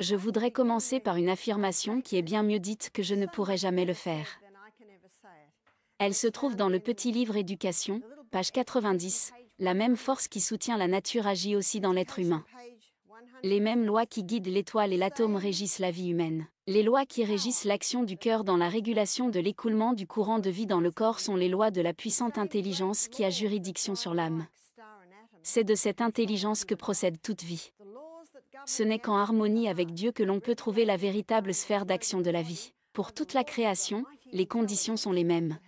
Je voudrais commencer par une affirmation qui est bien mieux dite que je ne pourrais jamais le faire. Elle se trouve dans le petit livre Éducation, page 90, la même force qui soutient la nature agit aussi dans l'être humain. Les mêmes lois qui guident l'étoile et l'atome régissent la vie humaine. Les lois qui régissent l'action du cœur dans la régulation de l'écoulement du courant de vie dans le corps sont les lois de la puissante intelligence qui a juridiction sur l'âme. C'est de cette intelligence que procède toute vie. Ce n'est qu'en harmonie avec Dieu que l'on peut trouver la véritable sphère d'action de la vie. Pour toute la création, les conditions sont les mêmes.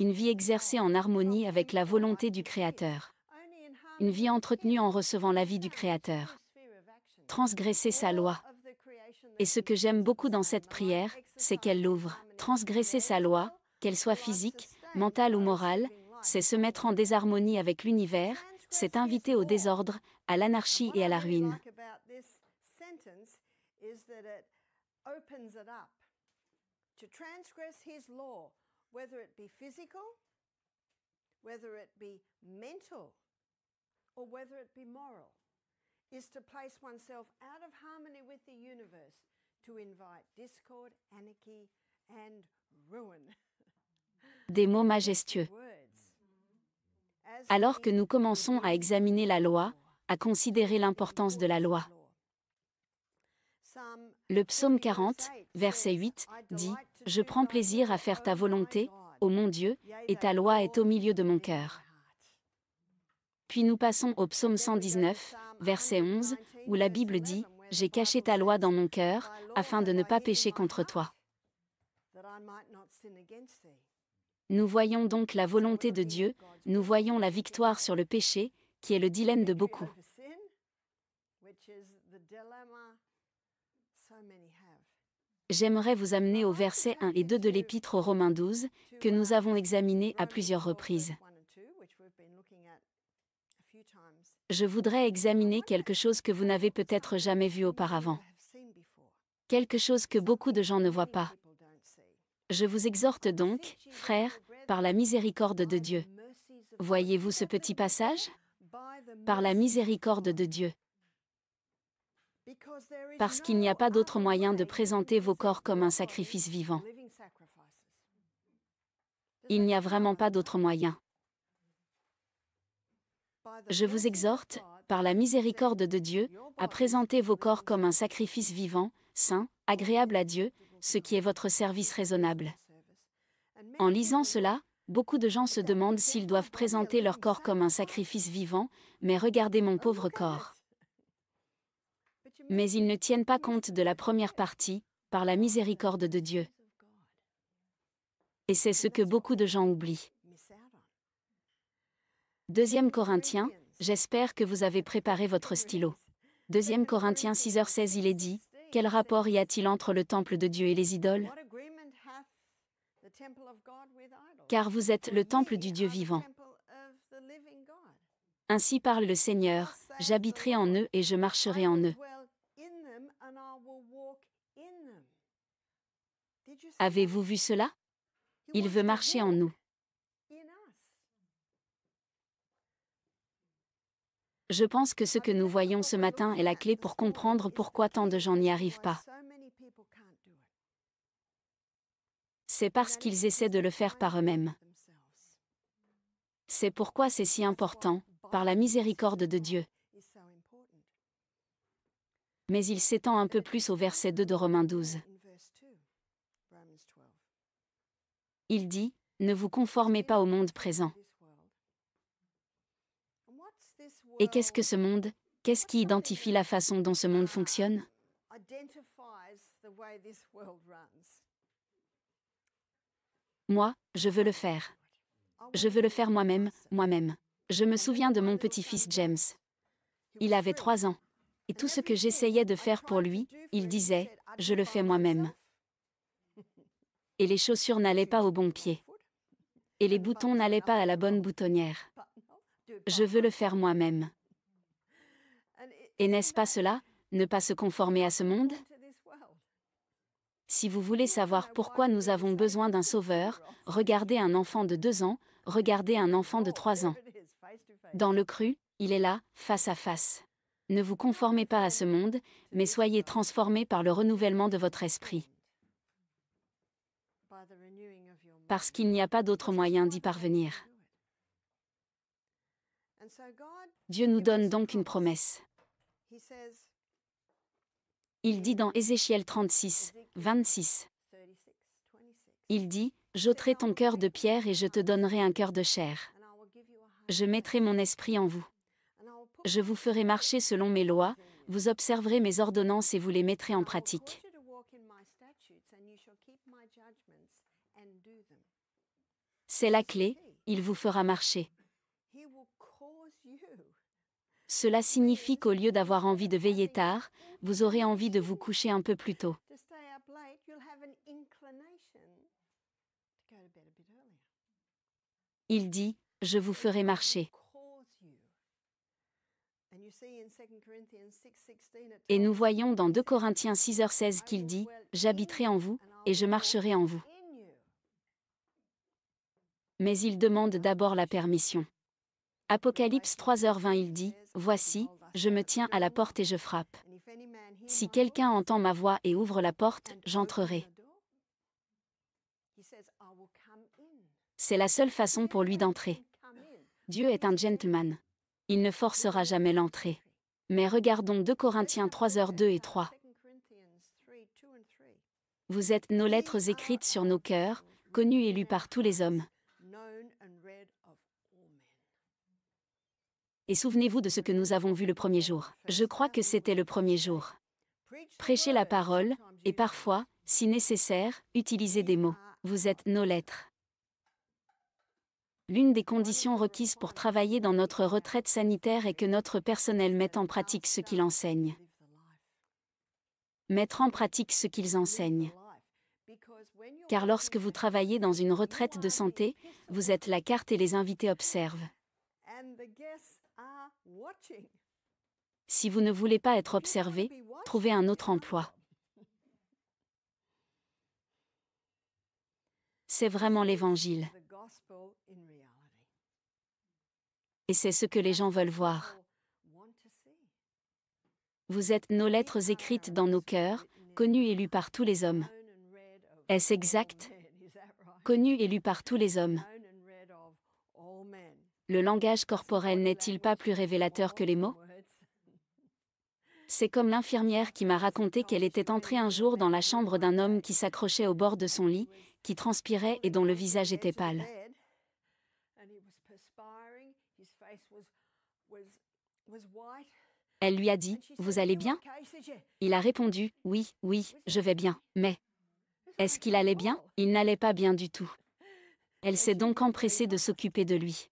Une vie exercée en harmonie avec la volonté du Créateur. Une vie entretenue en recevant la vie du Créateur. Transgresser sa loi. Et ce que j'aime beaucoup dans cette prière, c'est qu'elle l'ouvre. Transgresser sa loi, qu'elle soit physique, mentale ou morale, c'est se mettre en désharmonie avec l'univers, c'est inviter au désordre, à l'anarchie et à la ruine. To transgress his law, whether it be physical, whether it be mental, or whether it be moral, is to place oneself out of harmony with the universe, to invite discord, anarchy, and ruin. Des mots majestueux. Alors que nous commençons à examiner la loi, à considérer l'importance de la loi. Le psaume 40, verset 8, dit « Je prends plaisir à faire ta volonté, ô mon Dieu, et ta loi est au milieu de mon cœur. » Puis nous passons au psaume 119, verset 11, où la Bible dit « J'ai caché ta loi dans mon cœur, afin de ne pas pécher contre toi. » Nous voyons donc la volonté de Dieu, nous voyons la victoire sur le péché, qui est le dilemme de beaucoup. J'aimerais vous amener au verset 1 et 2 de l'Épître aux Romains 12, que nous avons examiné à plusieurs reprises. Je voudrais examiner quelque chose que vous n'avez peut-être jamais vu auparavant. Quelque chose que beaucoup de gens ne voient pas. Je vous exhorte donc, frères, par la miséricorde de Dieu. Voyez-vous ce petit passage ? Par la miséricorde de Dieu. Parce qu'il n'y a pas d'autre moyen de présenter vos corps comme un sacrifice vivant. Il n'y a vraiment pas d'autre moyen. Je vous exhorte, par la miséricorde de Dieu, à présenter vos corps comme un sacrifice vivant, saint, agréable à Dieu, ce qui est votre service raisonnable. En lisant cela, beaucoup de gens se demandent s'ils doivent présenter leur corps comme un sacrifice vivant, mais regardez mon pauvre corps. Mais ils ne tiennent pas compte de la première partie, par la miséricorde de Dieu. Et c'est ce que beaucoup de gens oublient. 2 Corinthiens, j'espère que vous avez préparé votre stylo. 2 Corinthiens 6h16 il est dit, quel rapport y a-t-il entre le temple de Dieu et les idoles ? Car vous êtes le temple du Dieu vivant. Ainsi parle le Seigneur, j'habiterai en eux et je marcherai en eux. Avez-vous vu cela ? Il veut marcher en nous. Je pense que ce que nous voyons ce matin est la clé pour comprendre pourquoi tant de gens n'y arrivent pas. C'est parce qu'ils essaient de le faire par eux-mêmes. C'est pourquoi c'est si important, par la miséricorde de Dieu. Mais il s'étend un peu plus au verset 2 de Romains 12. Il dit, ne vous conformez pas au monde présent. Et qu'est-ce que ce monde ? Qu'est-ce qui identifie la façon dont ce monde fonctionne ? Moi, je veux le faire. Je veux le faire moi-même, moi-même. Je me souviens de mon petit-fils James. Il avait 3 ans. Et tout ce que j'essayais de faire pour lui, il disait, je le fais moi-même. Et les chaussures n'allaient pas au bon pied. Et les boutons n'allaient pas à la bonne boutonnière. Je veux le faire moi-même. Et n'est-ce pas cela, ne pas se conformer à ce monde ? Si vous voulez savoir pourquoi nous avons besoin d'un sauveur, regardez un enfant de 2 ans, regardez un enfant de 3 ans. Dans le cru, il est là, face à face. Ne vous conformez pas à ce monde, mais soyez transformés par le renouvellement de votre esprit. Parce qu'il n'y a pas d'autre moyen d'y parvenir. Dieu nous donne donc une promesse. Il dit dans Ézéchiel 36, 26. Il dit, « J'ôterai ton cœur de pierre et je te donnerai un cœur de chair. Je mettrai mon esprit en vous. Je vous ferai marcher selon mes lois, vous observerez mes ordonnances et vous les mettrez en pratique. » C'est la clé, il vous fera marcher. Cela signifie qu'au lieu d'avoir envie de veiller tard, vous aurez envie de vous coucher un peu plus tôt. Il dit, « Je vous ferai marcher. » Et nous voyons dans 2 Corinthiens 6h16 qu'il dit, « J'habiterai en vous, et je marcherai en vous. » Mais il demande d'abord la permission. Apocalypse 3h20 il dit, « Voici, je me tiens à la porte et je frappe. Si quelqu'un entend ma voix et ouvre la porte, j'entrerai. » C'est la seule façon pour lui d'entrer. Dieu est un gentleman. Il ne forcera jamais l'entrée. Mais regardons 2 Corinthiens 3h2 et 3. Vous êtes nos lettres écrites sur nos cœurs, connues et lues par tous les hommes. Et souvenez-vous de ce que nous avons vu le premier jour. Je crois que c'était le premier jour. Prêchez la parole, et parfois, si nécessaire, utilisez des mots. Vous êtes nos lettres. L'une des conditions requises pour travailler dans notre retraite sanitaire est que notre personnel mette en pratique ce qu'il enseigne. Mettre en pratique ce qu'ils enseignent. Car lorsque vous travaillez dans une retraite de santé, vous êtes la carte et les invités observent. Si vous ne voulez pas être observé, trouvez un autre emploi. C'est vraiment l'Évangile. Et c'est ce que les gens veulent voir. Vous êtes nos lettres écrites dans nos cœurs, connues et lues par tous les hommes. Est-ce exact? Connues et lues par tous les hommes. Le langage corporel n'est-il pas plus révélateur que les mots? C'est comme l'infirmière qui m'a raconté qu'elle était entrée un jour dans la chambre d'un homme qui s'accrochait au bord de son lit, qui transpirait et dont le visage était pâle. Elle lui a dit, « Vous allez bien ?» Il a répondu, « Oui, oui, je vais bien, mais… » Est-ce qu'il allait bien? Il n'allait pas bien du tout. Elle s'est donc empressée de s'occuper de lui.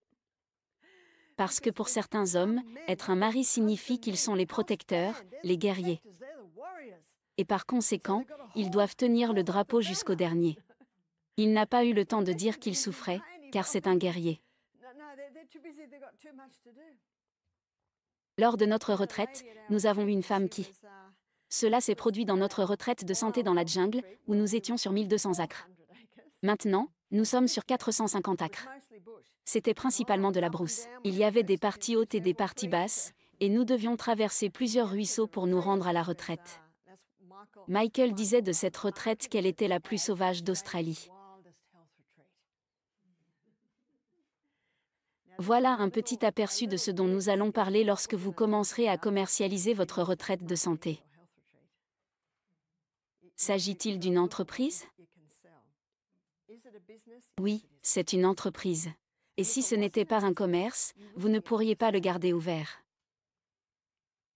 Parce que pour certains hommes, être un mari signifie qu'ils sont les protecteurs, les guerriers. Et par conséquent, ils doivent tenir le drapeau jusqu'au dernier. Il n'a pas eu le temps de dire qu'il souffrait, car c'est un guerrier. Lors de notre retraite, nous avons eu une femme qui… Cela s'est produit dans notre retraite de santé dans la jungle, où nous étions sur 1200 acres. Maintenant, nous sommes sur 450 acres. C'était principalement de la brousse. Il y avait des parties hautes et des parties basses, et nous devions traverser plusieurs ruisseaux pour nous rendre à la retraite. Michael disait de cette retraite qu'elle était la plus sauvage d'Australie. Voilà un petit aperçu de ce dont nous allons parler lorsque vous commencerez à commercialiser votre retraite de santé. S'agit-il d'une entreprise? Oui, c'est une entreprise. Et si ce n'était pas un commerce, vous ne pourriez pas le garder ouvert.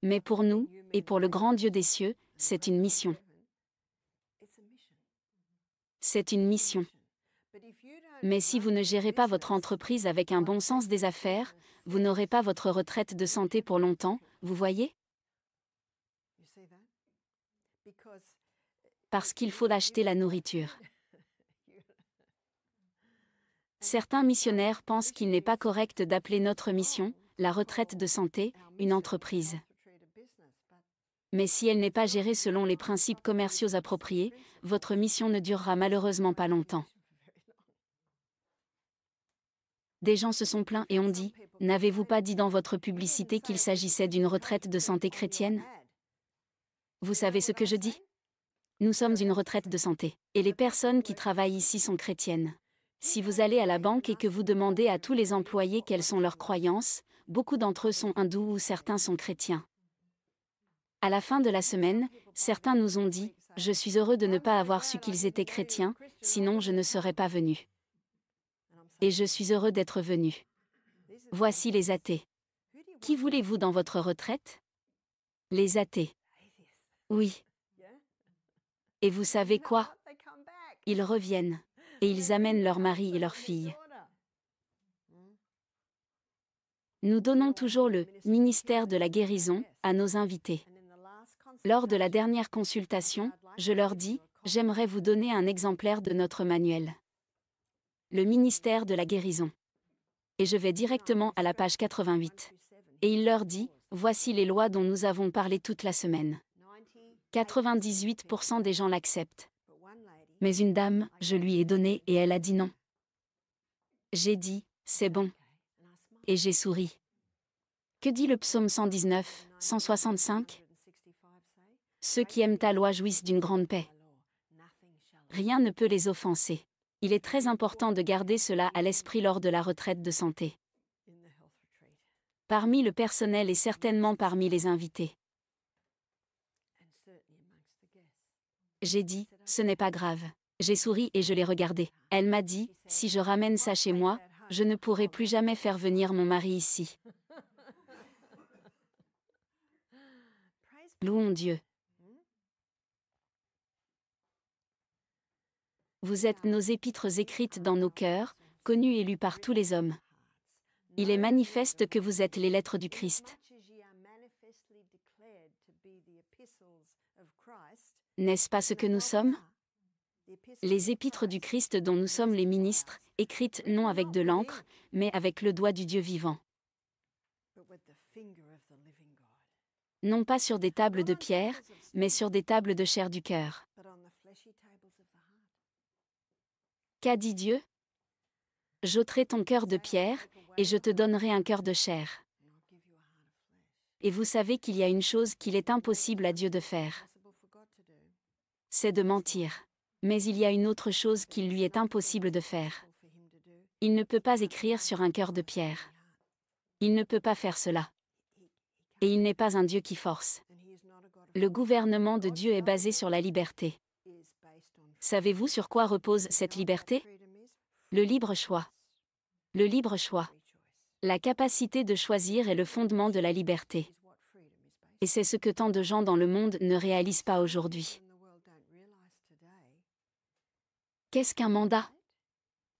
Mais pour nous, et pour le grand Dieu des cieux, c'est une mission. C'est une mission. Mais si vous ne gérez pas votre entreprise avec un bon sens des affaires, vous n'aurez pas votre retraite de santé pour longtemps, vous voyez? Parce qu'il faut acheter la nourriture. Certains missionnaires pensent qu'il n'est pas correct d'appeler notre mission, la retraite de santé, une entreprise. Mais si elle n'est pas gérée selon les principes commerciaux appropriés, votre mission ne durera malheureusement pas longtemps. Des gens se sont plaints et ont dit, « N'avez-vous pas dit dans votre publicité qu'il s'agissait d'une retraite de santé chrétienne ?» Vous savez ce que je dis? Nous sommes une retraite de santé. Et les personnes qui travaillent ici sont chrétiennes. Si vous allez à la banque et que vous demandez à tous les employés quelles sont leurs croyances, beaucoup d'entre eux sont hindous ou certains sont chrétiens. À la fin de la semaine, certains nous ont dit, « Je suis heureux de ne pas avoir su qu'ils étaient chrétiens, sinon je ne serais pas venu. Et je suis heureux d'être venu. » Voici les athées. Qui voulez-vous dans votre retraite? Les athées. Oui. Et vous savez quoi? Ils reviennent. Et ils amènent leur mari et leur fille. Nous donnons toujours le « ministère de la guérison » à nos invités. Lors de la dernière consultation, je leur dis, « J'aimerais vous donner un exemplaire de notre manuel. Le ministère de la guérison. » Et je vais directement à la page 88. Et il leur dit, « Voici les lois dont nous avons parlé toute la semaine. » 98% des gens l'acceptent. Mais une dame, je lui ai donné et elle a dit non. J'ai dit, c'est bon. Et j'ai souri. Que dit le psaume 119, 165? Ceux qui aiment ta loi jouissent d'une grande paix. Rien ne peut les offenser. Il est très important de garder cela à l'esprit lors de la retraite de santé. Parmi le personnel et certainement parmi les invités. J'ai dit, ce n'est pas grave. J'ai souri et je l'ai regardée. Elle m'a dit, si je ramène ça chez moi, je ne pourrai plus jamais faire venir mon mari ici. Louons Dieu. Vous êtes nos épîtres écrites dans nos cœurs, connues et lues par tous les hommes. Il est manifeste que vous êtes les lettres du Christ. N'est-ce pas ce que nous sommes? Les épîtres du Christ dont nous sommes les ministres, écrites non avec de l'encre, mais avec le doigt du Dieu vivant. Non pas sur des tables de pierre, mais sur des tables de chair du cœur. Qu'a dit Dieu? J'ôterai ton cœur de pierre, et je te donnerai un cœur de chair. Et vous savez qu'il y a une chose qu'il est impossible à Dieu de faire. C'est de mentir. Mais il y a une autre chose qu'il lui est impossible de faire. Il ne peut pas écrire sur un cœur de pierre. Il ne peut pas faire cela. Et il n'est pas un Dieu qui force. Le gouvernement de Dieu est basé sur la liberté. Savez-vous sur quoi repose cette liberté? Le libre choix. Le libre choix. La capacité de choisir est le fondement de la liberté. Et c'est ce que tant de gens dans le monde ne réalisent pas aujourd'hui. Qu'est-ce qu'un mandat?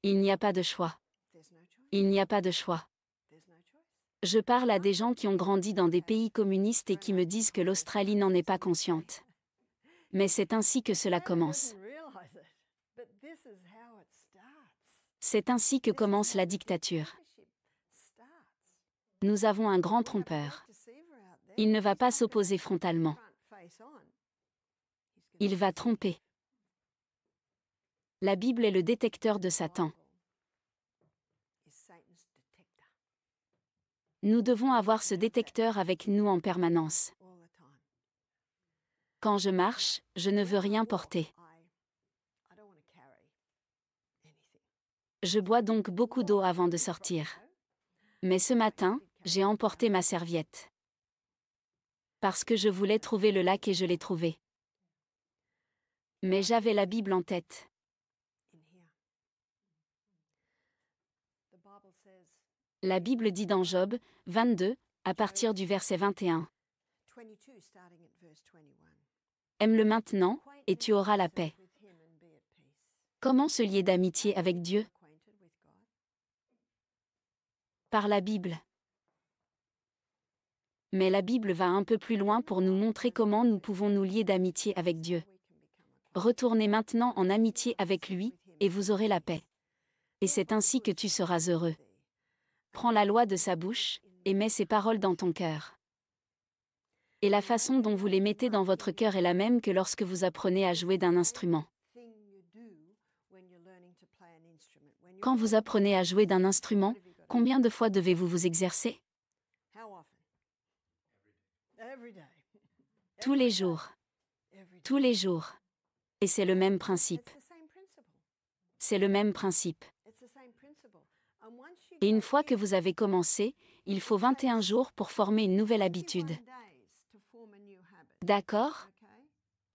Il n'y a pas de choix. Il n'y a pas de choix. Je parle à des gens qui ont grandi dans des pays communistes et qui me disent que l'Australie n'en est pas consciente. Mais c'est ainsi que cela commence. C'est ainsi que commence la dictature. Nous avons un grand trompeur. Il ne va pas s'opposer frontalement. Il va tromper. La Bible est le détecteur de Satan. Nous devons avoir ce détecteur avec nous en permanence. Quand je marche, je ne veux rien porter. Je bois donc beaucoup d'eau avant de sortir. Mais ce matin, j'ai emporté ma serviette. Parce que je voulais trouver le lac et je l'ai trouvé. Mais j'avais la Bible en tête. La Bible dit dans Job 22, à partir du verset 21. Aime-le maintenant, et tu auras la paix. Comment se lier d'amitié avec Dieu? Par la Bible. Mais la Bible va un peu plus loin pour nous montrer comment nous pouvons nous lier d'amitié avec Dieu. Retournez maintenant en amitié avec lui, et vous aurez la paix. Et c'est ainsi que tu seras heureux. Prends la loi de sa bouche, et mets ses paroles dans ton cœur. Et la façon dont vous les mettez dans votre cœur est la même que lorsque vous apprenez à jouer d'un instrument. Quand vous apprenez à jouer d'un instrument, Combien de fois devez-vous vous exercer? How often? Every day. Tous les jours. Tous les jours. Et c'est le même principe. It's the same principle. C'est le même principe. It's the same principle. And once you Et une go fois que in, vous avez commencé, il faut 21 jours pour former une nouvelle habitude. 21 days to form a new habit. D'accord? Okay?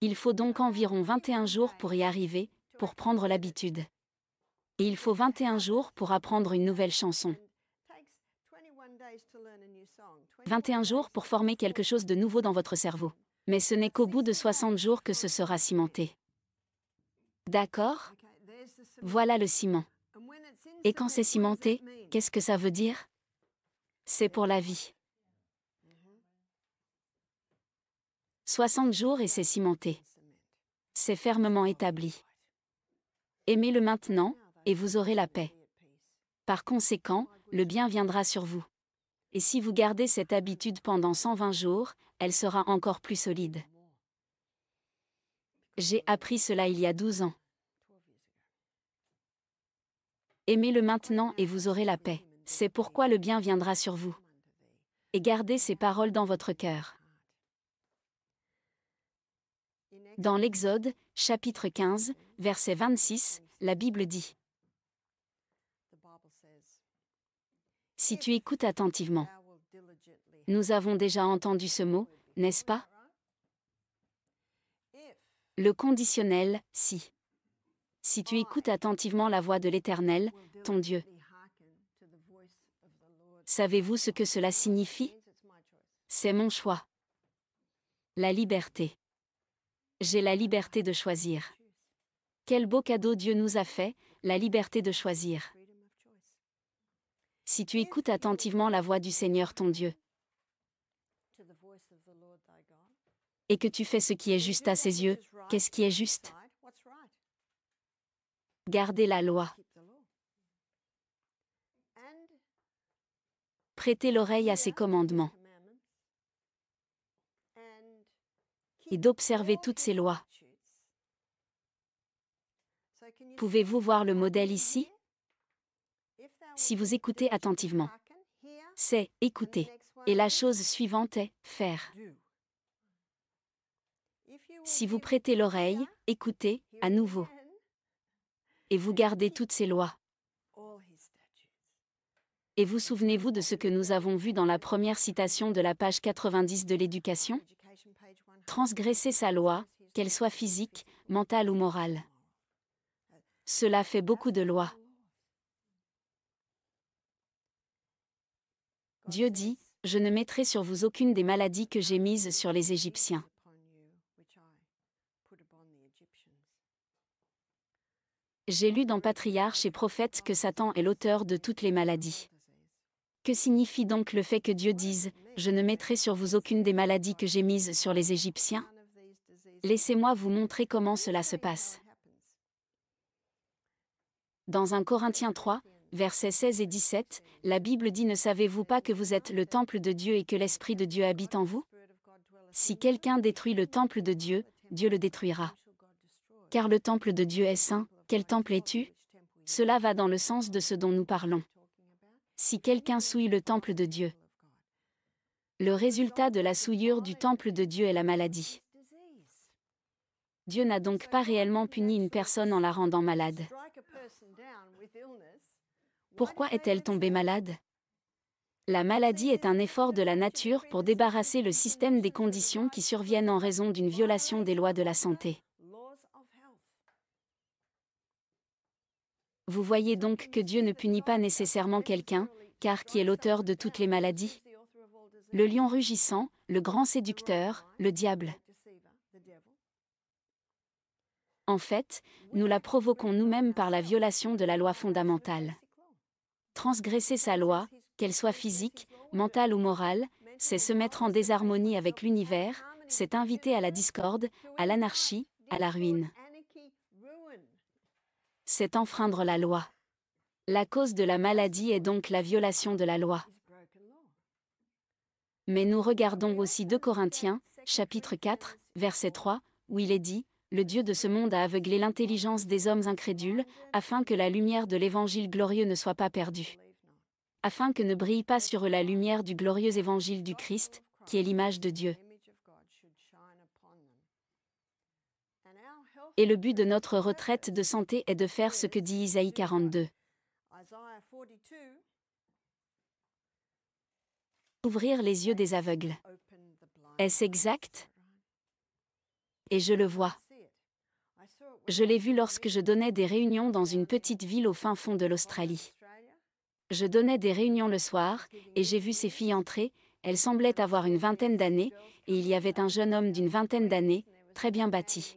Il faut donc environ 21 jours pour y arriver, pour prendre l'habitude. Et il faut 21 jours pour apprendre une nouvelle chanson. Takes 21 days to learn a new song. 21 jours pour former quelque chose de nouveau dans votre cerveau. Mais ce n'est qu'au bout de 60 jours que ce sera cimenté. D'accord? Okay, there's the cement. Voilà le ciment. And when it's in Et quand c'est cement, what does cimenté, that mean? qu'est-ce que ça veut dire? C'est pour la vie. 60 jours et c'est cimenté. C'est fermement établi. Aimez-le maintenant, et vous aurez la paix. Par conséquent, le bien viendra sur vous. Et si vous gardez cette habitude pendant 120 jours, elle sera encore plus solide. J'ai appris cela il y a 12 ans. Aimez-le maintenant et vous aurez la paix. C'est pourquoi le bien viendra sur vous. Et gardez ces paroles dans votre cœur. Dans l'Exode, chapitre 15, verset 26, la Bible dit « Si tu écoutes attentivement ». Nous avons déjà entendu ce mot, n'est-ce pas? Le conditionnel, si. Si tu écoutes attentivement la voix de l'Éternel, ton Dieu. Savez-vous ce que cela signifie? C'est mon choix. La liberté. J'ai la liberté de choisir. Quel beau cadeau Dieu nous a fait, la liberté de choisir. Si tu écoutes attentivement la voix du Seigneur ton Dieu, et que tu fais ce qui est juste à ses yeux, qu'est-ce qui est juste? Gardez la loi. Prêtez l'oreille à ses commandements. Et d'observer toutes ses lois. Pouvez-vous voir le modèle ici? Si vous écoutez attentivement, c'est écouter. Et la chose suivante est faire. Si vous prêtez l'oreille, écoutez, à nouveau. Et vous gardez toutes ces lois. Et vous souvenez-vous de ce que nous avons vu dans la première citation de la page 90 de l'éducation? Transgresser sa loi, qu'elle soit physique, mentale ou morale. Cela fait beaucoup de lois. Dieu dit, « Je ne mettrai sur vous aucune des maladies que j'ai mises sur les Égyptiens. » J'ai lu dans Patriarches et Prophètes que Satan est l'auteur de toutes les maladies. Que signifie donc le fait que Dieu dise « Je ne mettrai sur vous aucune des maladies que j'ai mises sur les Égyptiens » ? Laissez-moi vous montrer comment cela se passe. Dans 1 Corinthiens 3, versets 16 et 17, la Bible dit « Ne savez-vous pas que vous êtes le temple de Dieu et que l'Esprit de Dieu habite en vous? Si quelqu'un détruit le temple de Dieu, Dieu le détruira. Car le temple de Dieu est saint. Quel temple es-tu? Cela va dans le sens de ce dont nous parlons. Si quelqu'un souille le temple de Dieu, le résultat de la souillure du temple de Dieu est la maladie. Dieu n'a donc pas réellement puni une personne en la rendant malade. Pourquoi est-elle tombée malade? La maladie est un effort de la nature pour débarrasser le système des conditions qui surviennent en raison d'une violation des lois de la santé. Vous voyez donc que Dieu ne punit pas nécessairement quelqu'un, car qui est l'auteur de toutes les maladies? Le lion rugissant, le grand séducteur, le diable. En fait, nous la provoquons nous-mêmes par la violation de la loi fondamentale. Transgresser sa loi, qu'elle soit physique, mentale ou morale, c'est se mettre en désharmonie avec l'univers, c'est inviter à la discorde, à l'anarchie, à la ruine. C'est enfreindre la loi. La cause de la maladie est donc la violation de la loi. Mais nous regardons aussi 2 Corinthiens, chapitre 4, verset 3, où il est dit « Le Dieu de ce monde a aveuglé l'intelligence des hommes incrédules, afin que la lumière de l'Évangile glorieux ne soit pas perdue. » afin que ne brille pas sur eux la lumière du glorieux évangile du Christ, qui est l'image de Dieu. Et le but de notre retraite de santé est de faire ce que dit Isaïe 42. Ouvrir les yeux des aveugles. Est-ce exact? Et je le vois. Je l'ai vu lorsque je donnais des réunions dans une petite ville au fin fond de l'Australie. Je donnais des réunions le soir, et j'ai vu ces filles entrer, elles semblaient avoir une vingtaine d'années, et il y avait un jeune homme d'une vingtaine d'années, très bien bâti.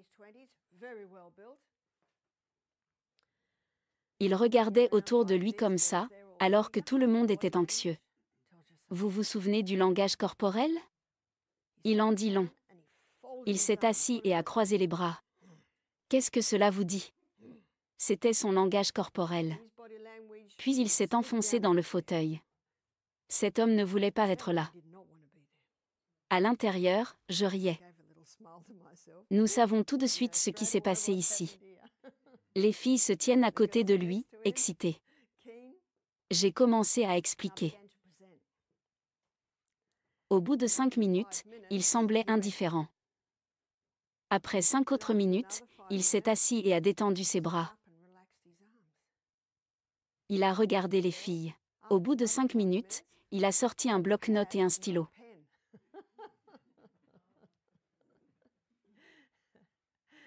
Il regardait autour de lui comme ça, alors que tout le monde était anxieux. Vous vous souvenez du langage corporel? Il en dit long. Il s'est assis et a croisé les bras. Qu'est-ce que cela vous dit? C'était son langage corporel. Puis il s'est enfoncé dans le fauteuil. Cet homme ne voulait pas être là. À l'intérieur, je riais. Nous savons tout de suite ce qui s'est passé ici. Les filles se tiennent à côté de lui, excitées. J'ai commencé à expliquer. Au bout de 5 minutes, il semblait indifférent. Après 5 autres minutes, il s'est assis et a détendu ses bras. Il a regardé les filles. Au bout de 5 minutes, il a sorti un bloc-notes et un stylo.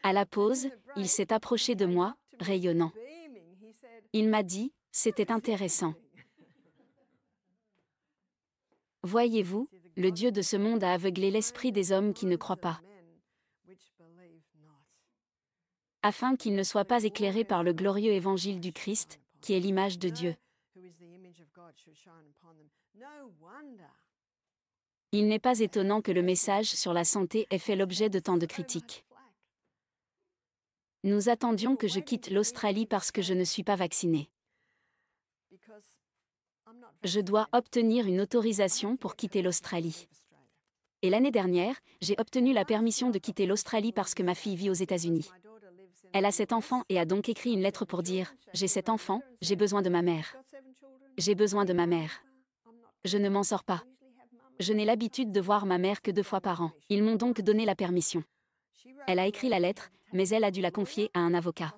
À la pause, il s'est approché de moi, rayonnant. Il m'a dit, c'était intéressant. Voyez-vous, le Dieu de ce monde a aveuglé l'esprit des hommes qui ne croient pas, afin qu'ils ne soient pas éclairés par le glorieux évangile du Christ, qui est l'image de Dieu. Il n'est pas étonnant que le message sur la santé ait fait l'objet de tant de critiques. Nous attendions que je quitte l'Australie parce que je ne suis pas vaccinée. Je dois obtenir une autorisation pour quitter l'Australie. Et l'année dernière, j'ai obtenu la permission de quitter l'Australie parce que ma fille vit aux États-Unis. Elle a 7 enfants et a donc écrit une lettre pour dire « J'ai 7 enfants, j'ai besoin de ma mère. J'ai besoin de ma mère. Je ne m'en sors pas. Je n'ai l'habitude de voir ma mère que 2 fois par an. Ils m'ont donc donné la permission. » Elle a écrit la lettre, mais elle a dû la confier à un avocat.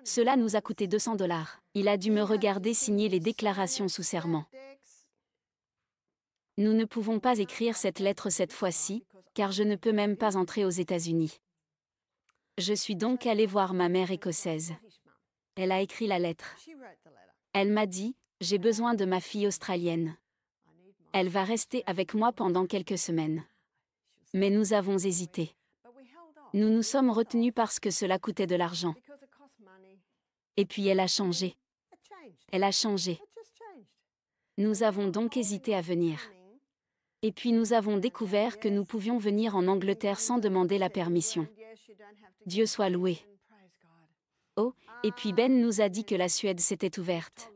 Cela nous a coûté $200. Il a dû me regarder signer les déclarations sous serment. Nous ne pouvons pas écrire cette lettre cette fois-ci, car je ne peux même pas entrer aux États-Unis. Je suis donc allée voir ma mère écossaise. Elle a écrit la lettre. Elle m'a dit, j'ai besoin de ma fille australienne. Elle va rester avec moi pendant quelques semaines. Mais nous avons hésité. Nous nous sommes retenus parce que cela coûtait de l'argent. Et puis elle a changé. Elle a changé. Nous avons donc hésité à venir. Et puis nous avons découvert que nous pouvions venir en Angleterre sans demander la permission. Dieu soit loué. Oh, et puis Ben nous a dit que la Suède s'était ouverte.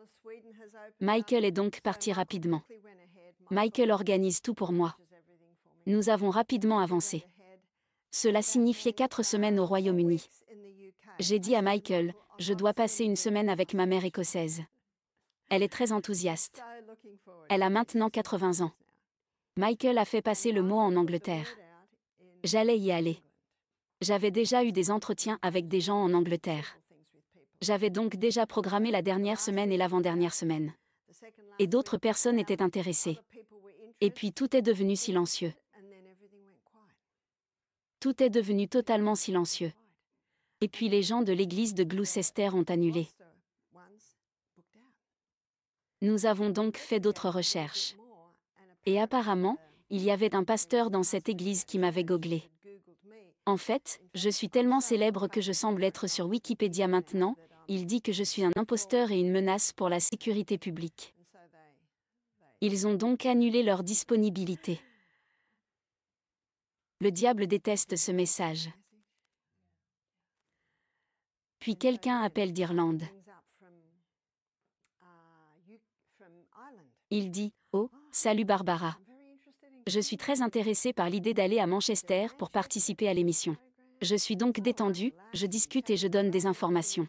Michael est donc parti rapidement. Michael organise tout pour moi. Nous avons rapidement avancé. Cela signifiait 4 semaines au Royaume-Uni. J'ai dit à Michael, je dois passer une semaine avec ma mère écossaise. Elle est très enthousiaste. Elle a maintenant 80 ans. Michael a fait passer le mot en Angleterre. J'allais y aller. J'avais déjà eu des entretiens avec des gens en Angleterre. J'avais donc déjà programmé la dernière semaine et l'avant-dernière semaine. Et d'autres personnes étaient intéressées. Et puis tout est devenu silencieux. Tout est devenu totalement silencieux. Et puis les gens de l'église de Gloucester ont annulé. Nous avons donc fait d'autres recherches. Et apparemment, il y avait un pasteur dans cette église qui m'avait googlé. En fait, je suis tellement célèbre que je semble être sur Wikipédia maintenant, il dit que je suis un imposteur et une menace pour la sécurité publique. Ils ont donc annulé leur disponibilité. Le diable déteste ce message. Puis quelqu'un appelle d'Irlande. Il dit « Oh, salut Barbara. Je suis très intéressé par l'idée d'aller à Manchester pour participer à l'émission. Je suis donc détendu, je discute et je donne des informations. »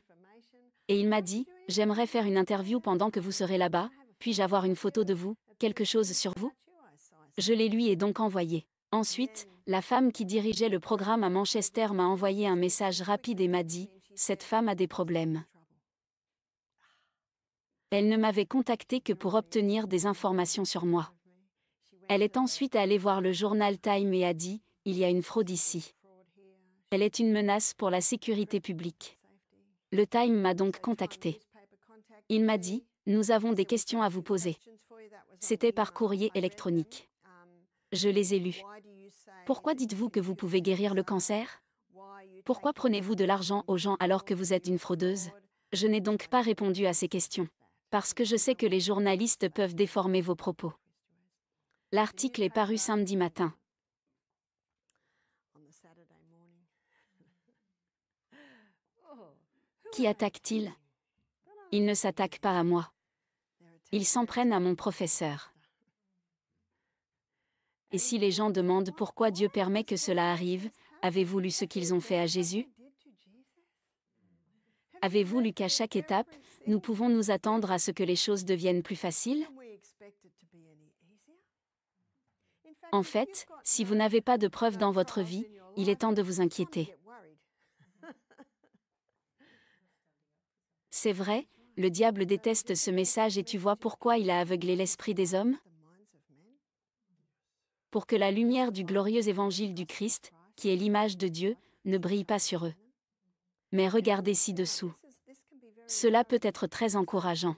Et il m'a dit « J'aimerais faire une interview pendant que vous serez là-bas. Puis-je avoir une photo de vous, quelque chose sur vous? Je les lui ai donc envoyé. Ensuite, la femme qui dirigeait le programme à Manchester m'a envoyé un message rapide et m'a dit « Cette femme a des problèmes ». Elle ne m'avait contacté que pour obtenir des informations sur moi. Elle est ensuite allée voir le journal Time et a dit « Il y a une fraude ici. Elle est une menace pour la sécurité publique ». Le Time m'a donc contacté. Il m'a dit « Nous avons des questions à vous poser ». C'était par courrier électronique. Je les ai lus. Pourquoi dites-vous que vous pouvez guérir le cancer? Pourquoi prenez-vous de l'argent aux gens alors que vous êtes une fraudeuse? Je n'ai donc pas répondu à ces questions. Parce que je sais que les journalistes peuvent déformer vos propos. L'article est paru samedi matin. Qui attaque-t-il? Il ne s'attaque pas à moi. Ils s'en prennent à mon professeur. Et si les gens demandent pourquoi Dieu permet que cela arrive, avez-vous lu ce qu'ils ont fait à Jésus? Avez-vous lu qu'à chaque étape, nous pouvons nous attendre à ce que les choses deviennent plus faciles? En fait, si vous n'avez pas de preuves dans votre vie, il est temps de vous inquiéter. C'est vrai, le diable déteste ce message et tu vois pourquoi il a aveuglé l'esprit des hommes? Pour que la lumière du glorieux évangile du Christ, qui est l'image de Dieu, ne brille pas sur eux. Mais regardez ci-dessous. Cela peut être très encourageant.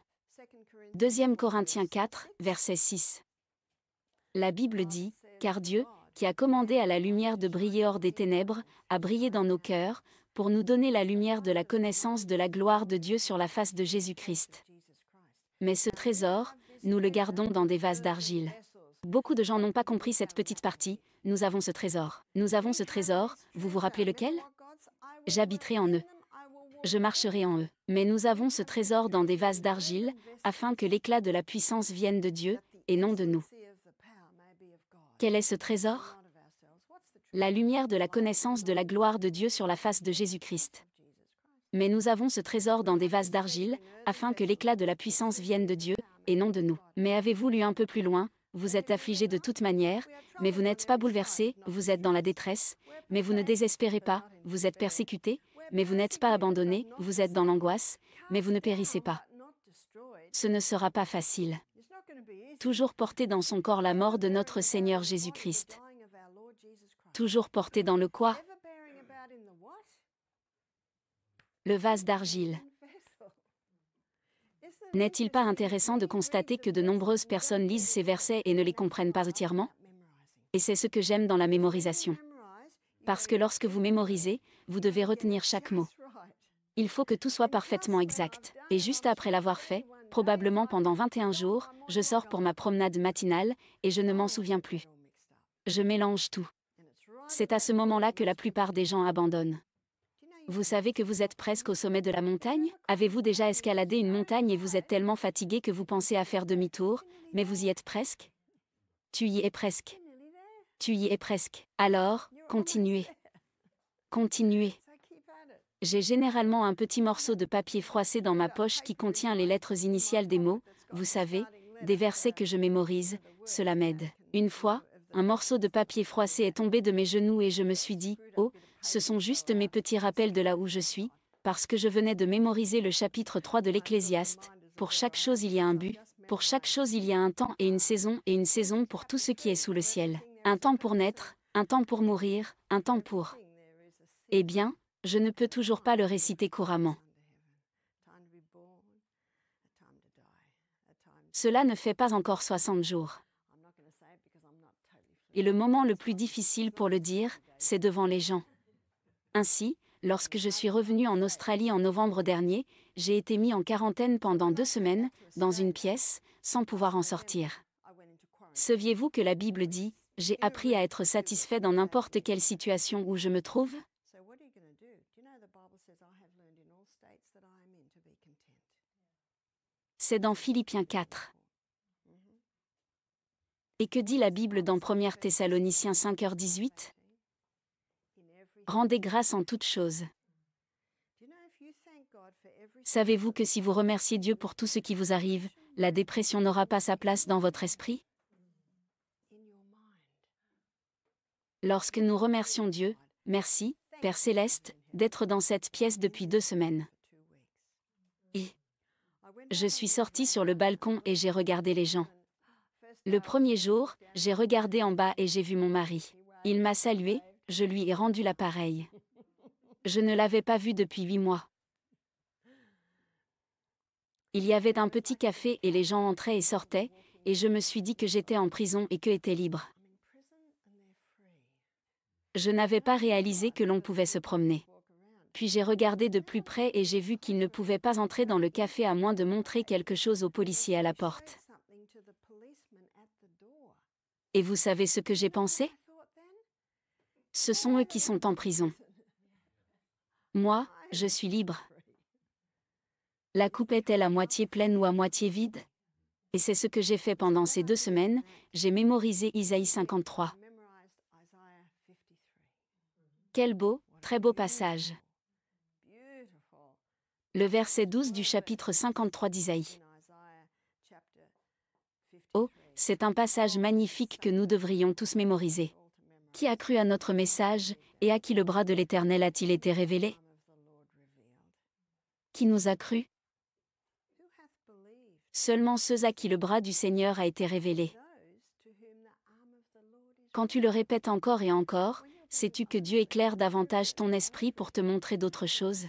2 Corinthiens 4, verset 6. La Bible dit, « Car Dieu, qui a commandé à la lumière de briller hors des ténèbres, a brillé dans nos cœurs, pour nous donner la lumière de la connaissance de la gloire de Dieu sur la face de Jésus-Christ. » Mais ce trésor, nous le gardons dans des vases d'argile. Beaucoup de gens n'ont pas compris cette petite partie, nous avons ce trésor. Nous avons ce trésor, vous vous rappelez lequel? J'habiterai en eux. Je marcherai en eux. Mais nous avons ce trésor dans des vases d'argile, afin que l'éclat de la puissance vienne de Dieu, et non de nous. Quel est ce trésor? La lumière de la connaissance de la gloire de Dieu sur la face de Jésus-Christ. Mais nous avons ce trésor dans des vases d'argile, afin que l'éclat de la puissance vienne de Dieu, et non de nous. Mais avez-vous lu un peu plus loin? Vous êtes affligés de toute manière, mais vous n'êtes pas bouleversés, vous êtes dans la détresse, mais vous ne désespérez pas, vous êtes persécutés, mais vous n'êtes pas abandonnés, vous êtes dans l'angoisse, mais vous ne périssez pas. Ce ne sera pas facile. Toujours porté dans son corps la mort de notre Seigneur Jésus-Christ. Toujours porté dans le quoi? Le vase d'argile. N'est-il pas intéressant de constater que de nombreuses personnes lisent ces versets et ne les comprennent pas entièrement? Et c'est ce que j'aime dans la mémorisation. Parce que lorsque vous mémorisez, vous devez retenir chaque mot. Il faut que tout soit parfaitement exact. Et juste après l'avoir fait, probablement pendant 21 jours, je sors pour ma promenade matinale, et je ne m'en souviens plus. Je mélange tout. C'est à ce moment-là que la plupart des gens abandonnent. Vous savez que vous êtes presque au sommet de la montagne? Avez-vous déjà escaladé une montagne et vous êtes tellement fatigué que vous pensez à faire demi-tour, mais vous y êtes presque? Tu y es presque. Tu y es presque. Alors, continuez. Continuez. J'ai généralement un petit morceau de papier froissé dans ma poche qui contient les lettres initiales des mots, vous savez, des versets que je mémorise, cela m'aide. Une fois, un morceau de papier froissé est tombé de mes genoux et je me suis dit, oh, ce sont juste mes petits rappels de là où je suis, parce que je venais de mémoriser le chapitre 3 de l'Ecclésiaste. Pour chaque chose il y a un but, pour chaque chose il y a un temps et une saison pour tout ce qui est sous le ciel. Un temps pour naître, un temps pour mourir, un temps pour... Eh bien, je ne peux toujours pas le réciter couramment. Cela ne fait pas encore 60 jours. Et le moment le plus difficile pour le dire, c'est devant les gens. Ainsi, lorsque je suis revenu en Australie en novembre dernier, j'ai été mis en quarantaine pendant 2 semaines, dans une pièce, sans pouvoir en sortir. Saviez-vous que la Bible dit, « J'ai appris à être satisfait dans n'importe quelle situation où je me trouve » ? C'est dans Philippiens 4. Et que dit la Bible dans 1 Thessaloniciens 5h18 ? Rendez grâce en toutes choses. Savez-vous que si vous remerciez Dieu pour tout ce qui vous arrive, la dépression n'aura pas sa place dans votre esprit? Lorsque nous remercions Dieu, merci, Père Céleste, d'être dans cette pièce depuis 2 semaines. Et je suis sortie sur le balcon et j'ai regardé les gens. Le premier jour, j'ai regardé en bas et j'ai vu mon mari. Il m'a salué, je lui ai rendu l'appareil. Je ne l'avais pas vu depuis 8 mois. Il y avait un petit café et les gens entraient et sortaient, et je me suis dit que j'étais en prison et qu'eux étaient libres. Je n'avais pas réalisé que l'on pouvait se promener. Puis j'ai regardé de plus près et j'ai vu qu'ils ne pouvaient pas entrer dans le café à moins de montrer quelque chose aux policiers à la porte. Et vous savez ce que j'ai pensé? Ce sont eux qui sont en prison. Moi, je suis libre. La coupe est-elle à moitié pleine ou à moitié vide? Et c'est ce que j'ai fait pendant ces 2 semaines, j'ai mémorisé Isaïe 53. Quel beau, très beau passage. Le verset 12 du chapitre 53 d'Isaïe. Oh, c'est un passage magnifique que nous devrions tous mémoriser. Qui a cru à notre message, et à qui le bras de l'Éternel a-t-il été révélé? Qui nous a cru? Seulement ceux à qui le bras du Seigneur a été révélé. Quand tu le répètes encore et encore, sais-tu que Dieu éclaire davantage ton esprit pour te montrer d'autres choses?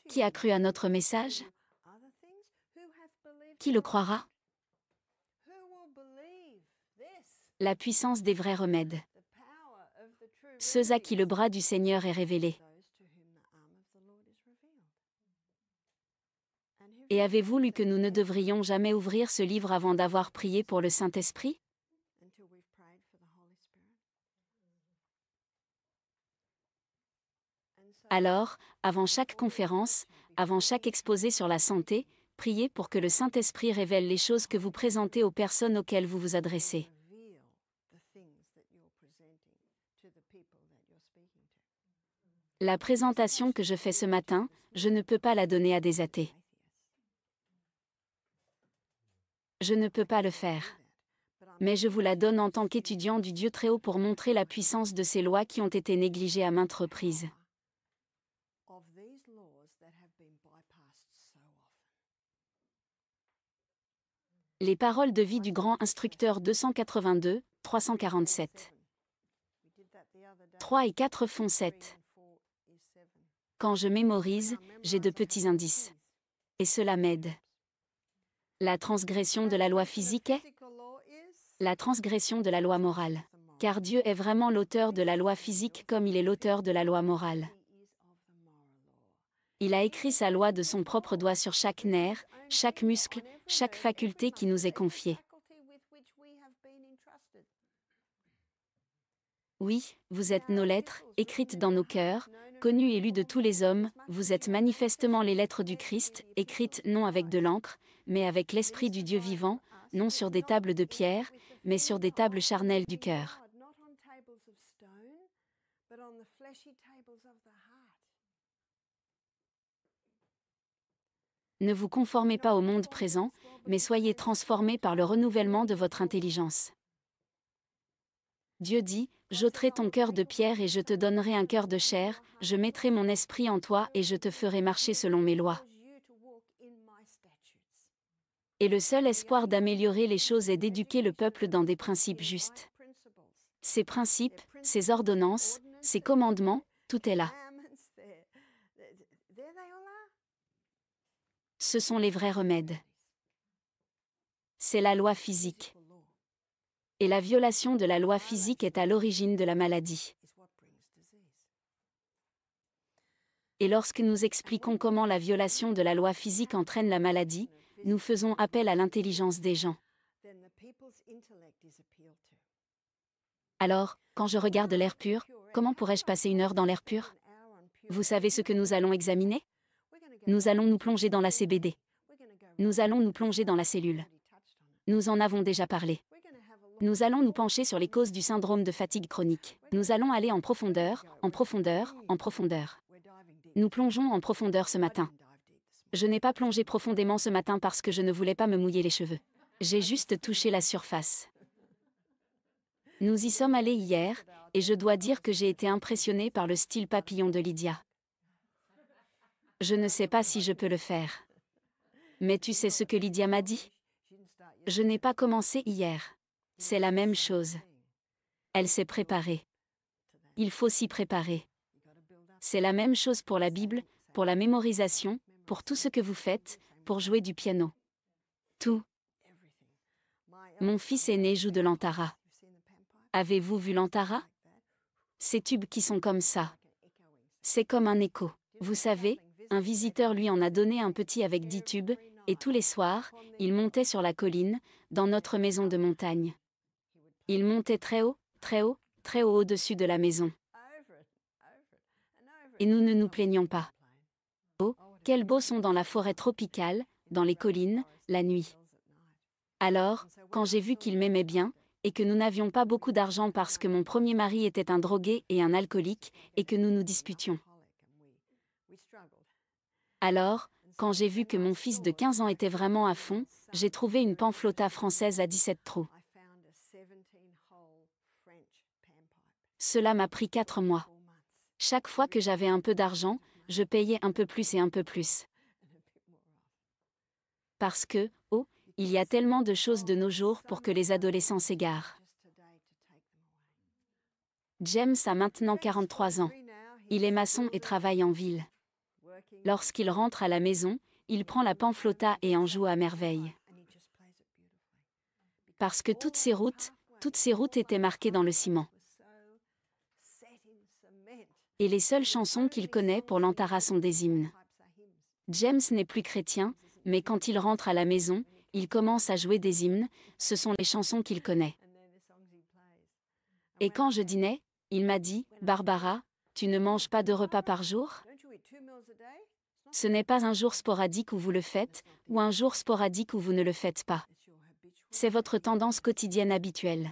Qui a cru à notre message? Qui le croira? La puissance des vrais remèdes. Ceux à qui le bras du Seigneur est révélé. Et avez-vous lu que nous ne devrions jamais ouvrir ce livre avant d'avoir prié pour le Saint-Esprit? Alors, avant chaque conférence, avant chaque exposé sur la santé, priez pour que le Saint-Esprit révèle les choses que vous présentez aux personnes auxquelles vous vous adressez. La présentation que je fais ce matin, je ne peux pas la donner à des athées. Je ne peux pas le faire. Mais je vous la donne en tant qu'étudiant du Dieu Très-Haut pour montrer la puissance de ces lois qui ont été négligées à maintes reprises. Les paroles de vie du grand instructeur 282, 347. 3 et 4 font 7. Quand je mémorise, j'ai de petits indices. Et cela m'aide. La transgression de la loi physique est la transgression de la loi morale. Car Dieu est vraiment l'auteur de la loi physique comme il est l'auteur de la loi morale. Il a écrit sa loi de son propre doigt sur chaque nerf, chaque muscle, chaque faculté qui nous est confiée. Oui, vous êtes nos lettres, écrites dans nos cœurs, connues et lues de tous les hommes, vous êtes manifestement les lettres du Christ, écrites non avec de l'encre, mais avec l'Esprit du Dieu vivant, non sur des tables de pierre, mais sur des tables charnelles du cœur. Ne vous conformez pas au monde présent, mais soyez transformés par le renouvellement de votre intelligence. Dieu dit, « J'ôterai ton cœur de pierre et je te donnerai un cœur de chair, je mettrai mon esprit en toi et je te ferai marcher selon mes lois. » Et le seul espoir d'améliorer les choses est d'éduquer le peuple dans des principes justes. Ces principes, ces ordonnances, ces commandements, tout est là. Ce sont les vrais remèdes. C'est la loi physique. Et la violation de la loi physique est à l'origine de la maladie. Et lorsque nous expliquons comment la violation de la loi physique entraîne la maladie, nous faisons appel à l'intelligence des gens. Alors, quand je regarde l'air pur, comment pourrais-je passer 1 heure dans l'air pur? Vous savez ce que nous allons examiner? Nous allons nous plonger dans la CBD. Nous allons nous plonger dans la cellule. Nous en avons déjà parlé. Nous allons nous pencher sur les causes du syndrome de fatigue chronique. Nous allons aller en profondeur, en profondeur, en profondeur. Nous plongeons en profondeur ce matin. Je n'ai pas plongé profondément ce matin parce que je ne voulais pas me mouiller les cheveux. J'ai juste touché la surface. Nous y sommes allés hier, et je dois dire que j'ai été impressionnée par le style papillon de Lydia. Je ne sais pas si je peux le faire. Mais tu sais ce que Lydia m'a dit? Je n'ai pas commencé hier. C'est la même chose. Elle s'est préparée. Il faut s'y préparer. C'est la même chose pour la Bible, pour la mémorisation, pour tout ce que vous faites, pour jouer du piano. Tout. Mon fils aîné joue de l'antara. Avez-vous vu l'antara? Ces tubes qui sont comme ça. C'est comme un écho. Vous savez, un visiteur lui en a donné un petit avec 10 tubes, et tous les soirs, il montait sur la colline, dans notre maison de montagne. Il montait très haut, très haut, très haut au-dessus de la maison. Et nous ne nous plaignions pas. Oh, quels beaux sons dans la forêt tropicale, dans les collines, la nuit. Alors, quand j'ai vu qu'il m'aimait bien, et que nous n'avions pas beaucoup d'argent parce que mon premier mari était un drogué et un alcoolique, et que nous nous disputions. Alors, quand j'ai vu que mon fils de 15 ans était vraiment à fond, j'ai trouvé une panflauta française à 17 trous. Cela m'a pris 4 mois. Chaque fois que j'avais un peu d'argent, je payais un peu plus et un peu plus. Parce que, oh, il y a tellement de choses de nos jours pour que les adolescents s'égarent. James a maintenant 43 ans. Il est maçon et travaille en ville. Lorsqu'il rentre à la maison, il prend la panflauta et en joue à merveille. Parce que toutes ces routes étaient marquées dans le ciment. Et les seules chansons qu'il connaît pour l'antara sont des hymnes. James n'est plus chrétien, mais quand il rentre à la maison, il commence à jouer des hymnes, ce sont les chansons qu'il connaît. Et quand je dînais, il m'a dit, « Barbara, tu ne manges pas 2 repas par jour ? Ce n'est pas un jour sporadique où vous le faites, ou un jour sporadique où vous ne le faites pas. C'est votre tendance quotidienne habituelle.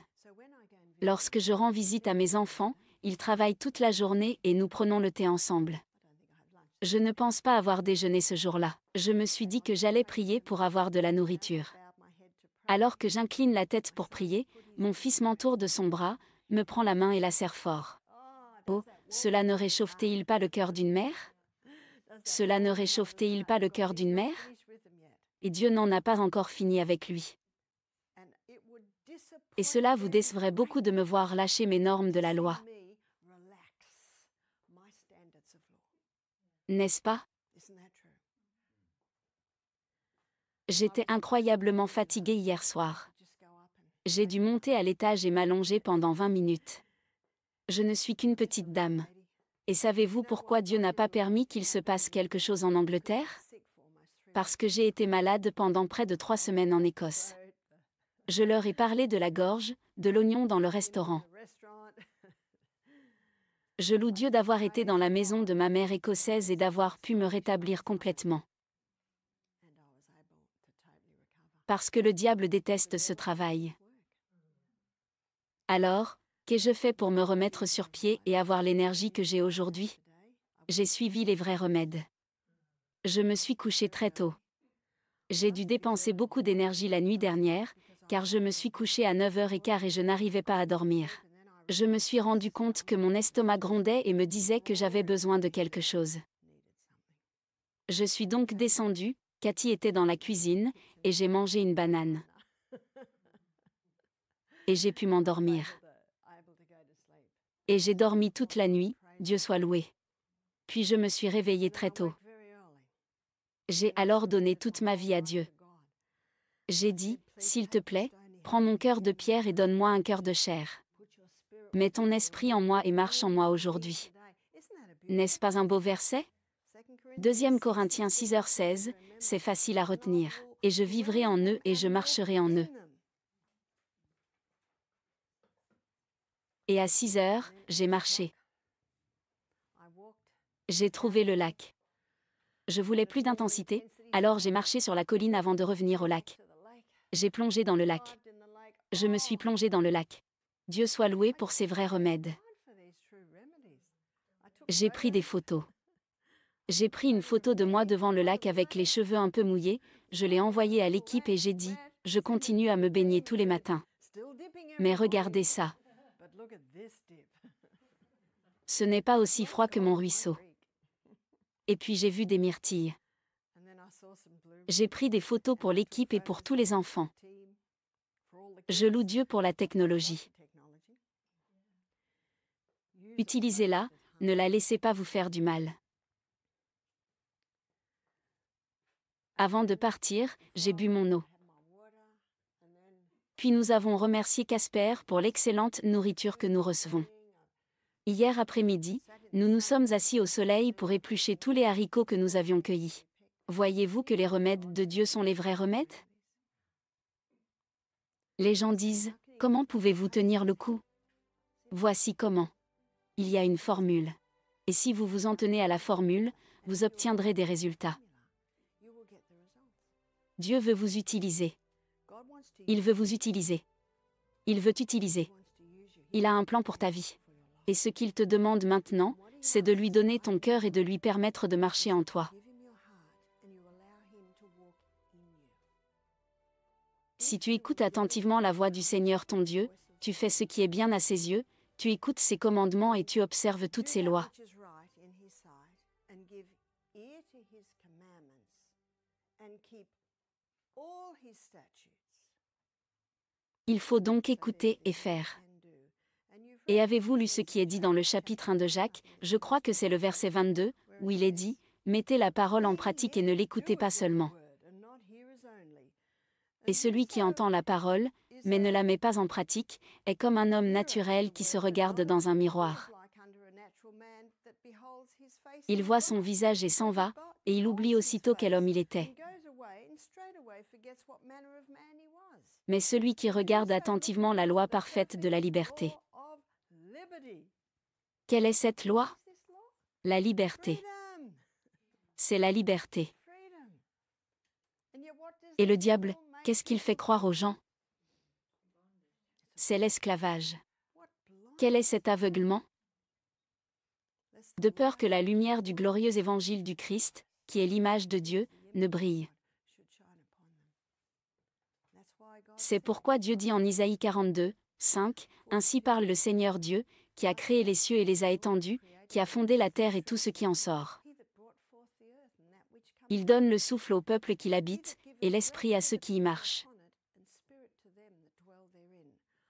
Lorsque je rends visite à mes enfants, ils travaillent toute la journée et nous prenons le thé ensemble. Je ne pense pas avoir déjeuné ce jour-là. Je me suis dit que j'allais prier pour avoir de la nourriture. Alors que j'incline la tête pour prier, mon fils m'entoure de son bras, me prend la main et la serre fort. Oh, cela ne réchauffe-t-il pas le cœur d'une mère? Cela ne réchauffe-t-il pas le cœur d'une mère? Et Dieu n'en a pas encore fini avec lui. Et cela vous décevrait beaucoup de me voir lâcher mes normes de la loi. N'est-ce pas? J'étais incroyablement fatiguée hier soir. J'ai dû monter à l'étage et m'allonger pendant 20 minutes. Je ne suis qu'une petite dame. Et savez-vous pourquoi Dieu n'a pas permis qu'il se passe quelque chose en Angleterre? Parce que j'ai été malade pendant près de 3 semaines en Écosse. Je leur ai parlé de la gorge, de l'oignon dans le restaurant. Je loue Dieu d'avoir été dans la maison de ma mère écossaise et d'avoir pu me rétablir complètement. Parce que le diable déteste ce travail. Alors, qu'ai-je fait pour me remettre sur pied et avoir l'énergie que j'ai aujourd'hui? J'ai suivi les vrais remèdes. Je me suis couchée très tôt. J'ai dû dépenser beaucoup d'énergie la nuit dernière, car je me suis couchée à 9h15 et je n'arrivais pas à dormir. Je me suis rendu compte que mon estomac grondait et me disait que j'avais besoin de quelque chose. Je suis donc descendue, Cathy était dans la cuisine, et j'ai mangé une banane. Et j'ai pu m'endormir. Et j'ai dormi toute la nuit, Dieu soit loué. Puis je me suis réveillée très tôt. J'ai alors donné toute ma vie à Dieu. J'ai dit, s'il te plaît, prends mon cœur de pierre et donne-moi un cœur de chair. Mets ton esprit en moi et marche en moi aujourd'hui. N'est-ce pas un beau verset? 2 Corinthiens 6h16, c'est facile à retenir. Et je vivrai en eux et je marcherai en eux. Et à 6h, j'ai marché. J'ai trouvé le lac. Je voulais plus d'intensité, alors j'ai marché sur la colline avant de revenir au lac. J'ai plongé dans le lac. Je me suis plongé dans le lac. Dieu soit loué pour ses vrais remèdes. J'ai pris des photos. J'ai pris une photo de moi devant le lac avec les cheveux un peu mouillés, je l'ai envoyée à l'équipe et j'ai dit, je continue à me baigner tous les matins. Mais regardez ça. Ce n'est pas aussi froid que mon ruisseau. Et puis j'ai vu des myrtilles. J'ai pris des photos pour l'équipe et pour tous les enfants. Je loue Dieu pour la technologie. Utilisez-la, ne la laissez pas vous faire du mal. Avant de partir, j'ai bu mon eau. Puis nous avons remercié Casper pour l'excellente nourriture que nous recevons. Hier après-midi, nous nous sommes assis au soleil pour éplucher tous les haricots que nous avions cueillis. Voyez-vous que les remèdes de Dieu sont les vrais remèdes? Les gens disent, comment pouvez-vous tenir le coup? Voici comment. Il y a une formule. Et si vous vous en tenez à la formule, vous obtiendrez des résultats. Dieu veut vous utiliser. Il veut vous utiliser. Il veut t'utiliser. Il a un plan pour ta vie. Et ce qu'il te demande maintenant, c'est de lui donner ton cœur et de lui permettre de marcher en toi. Si tu écoutes attentivement la voix du Seigneur ton Dieu, tu fais ce qui est bien à ses yeux, tu écoutes ses commandements et tu observes toutes ses lois. Il faut donc écouter et faire. Et avez-vous lu ce qui est dit dans le chapitre 1 de Jacques, je crois que c'est le verset 22, où il est dit, « Mettez la parole en pratique et ne l'écoutez pas seulement. » Et celui qui entend la parole, mais ne la met pas en pratique, est comme un homme naturel qui se regarde dans un miroir. Il voit son visage et s'en va, et il oublie aussitôt quel homme il était. Mais celui qui regarde attentivement la loi parfaite de la liberté. Quelle est cette loi? La liberté. C'est la liberté. Et le diable, qu'est-ce qu'il fait croire aux gens? C'est l'esclavage. Quel est cet aveuglement? De peur que la lumière du glorieux évangile du Christ, qui est l'image de Dieu, ne brille. C'est pourquoi Dieu dit en Isaïe 42, 5, « Ainsi parle le Seigneur Dieu, qui a créé les cieux et les a étendus, qui a fondé la terre et tout ce qui en sort. Il donne le souffle au peuple qui l'habite, et l'esprit à ceux qui y marchent.